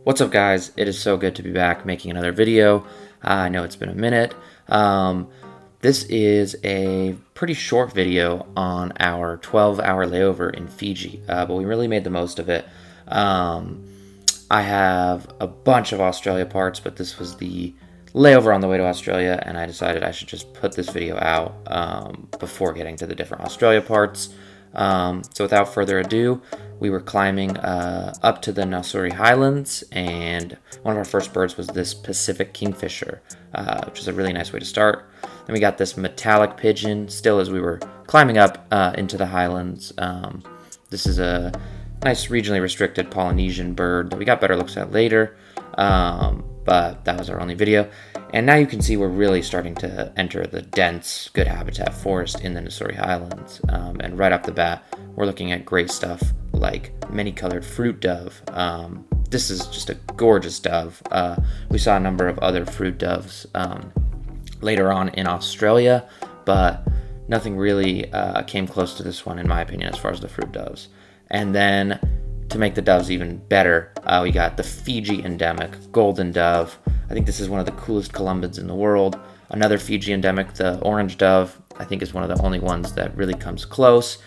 What's up, guys? It is so good to be back making another video. I know it's been a minute. This is a pretty short video on our 12-hour layover in Fiji, but we really made the most of it. I have a bunch of Australia parts, but this was the layover on the way to Australia, and I decided I should just put this video out before getting to the different Australia parts. So without further ado, we were climbing up to the Nassuri Highlands, and one of our first birds was this Pacific kingfisher, which is a really nice way to start. Then we got this metallic pigeon, still as we were climbing up into the highlands. This is a nice regionally restricted Polynesian bird that we got better looks at later, but that was our only video. And now you can see we're really starting to enter the dense, good habitat forest in the Nassuri Highlands. And right off the bat, we're looking at great stuff like many-colored fruit dove. This is just a gorgeous dove. We saw a number of other fruit doves later on in Australia, but nothing really came close to this one, in my opinion, as far as the fruit doves. And then to make the doves even better, we got the Fiji endemic golden dove. I think this is one of the coolest columbids in the world. Another Fiji endemic, the orange dove, I think is one of the only ones that really comes close.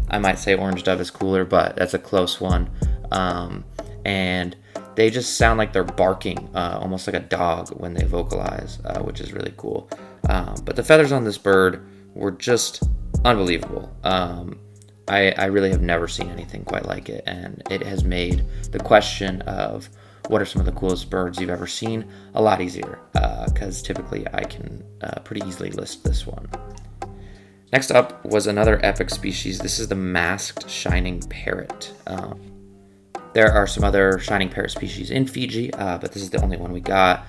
I might say orange dove is cooler, but that's a close one. And they just sound like they're barking, almost like a dog when they vocalize, which is really cool. But the feathers on this bird were just unbelievable. I really have never seen anything quite like it, and it has made the question of what are some of the coolest birds you've ever seen a lot easier, because typically I can pretty easily list this one. Next up was another epic species. This is the masked shining parrot. There are some other shining parrot species in Fiji, but this is the only one we got.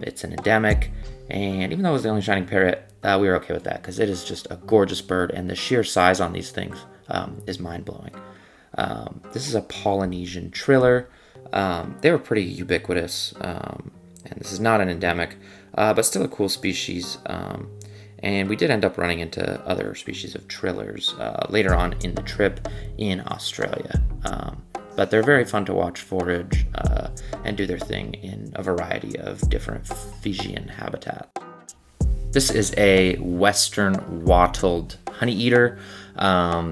It's an endemic, and even though it was the only shining parrot, we were okay with that because it is just a gorgeous bird, and the sheer size on these things is mind-blowing. This is a Polynesian triller. They were pretty ubiquitous, and this is not an endemic, but still a cool species. And we did end up running into other species of trillers later on in the trip in Australia. But they're very fun to watch forage and do their thing in a variety of different Fijian habitat. This is a western wattled honeyeater.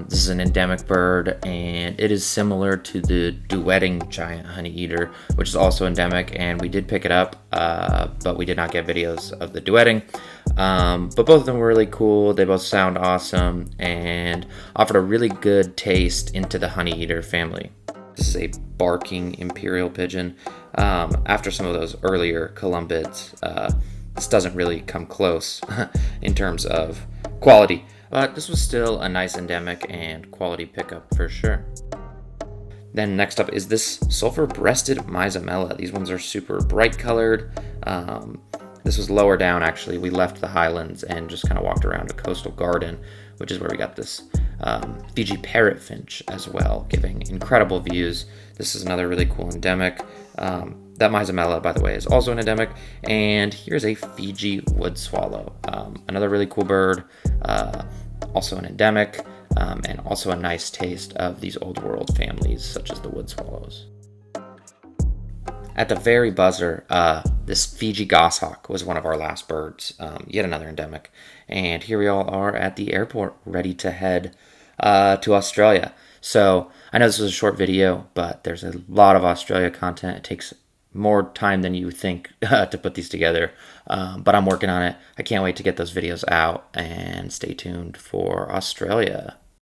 This is an endemic bird, and it is similar to the duetting giant honeyeater, which is also endemic, and we did pick it up, but we did not get videos of the duetting. But both of them were really cool. They both sound awesome and offered a really good taste into the honeyeater family. This is a barking imperial pigeon. After some of those earlier columbids, this doesn't really come close in terms of quality, but this was still a nice endemic and quality pickup for sure. Then next up is this sulfur-breasted Myzamela. These ones are super bright colored. This was lower down, actually. We left the highlands and just kind of walked around a coastal garden, which is where we got this Fiji parrotfinch as well, giving incredible views. This is another really cool endemic. That Myzamela, by the way, is also an endemic. And here's a Fiji wood swallow, another really cool bird, also an endemic, and also a nice taste of these old world families such as the wood swallows. At the very buzzer, this Fiji goshawk was one of our last birds, yet another endemic. And here we all are at the airport, ready to head to Australia. So I know this was a short video, but there's a lot of Australia content. It takes more time than you think to put these together, but I'm working on it. I can't wait to get those videos out, and stay tuned for Australia.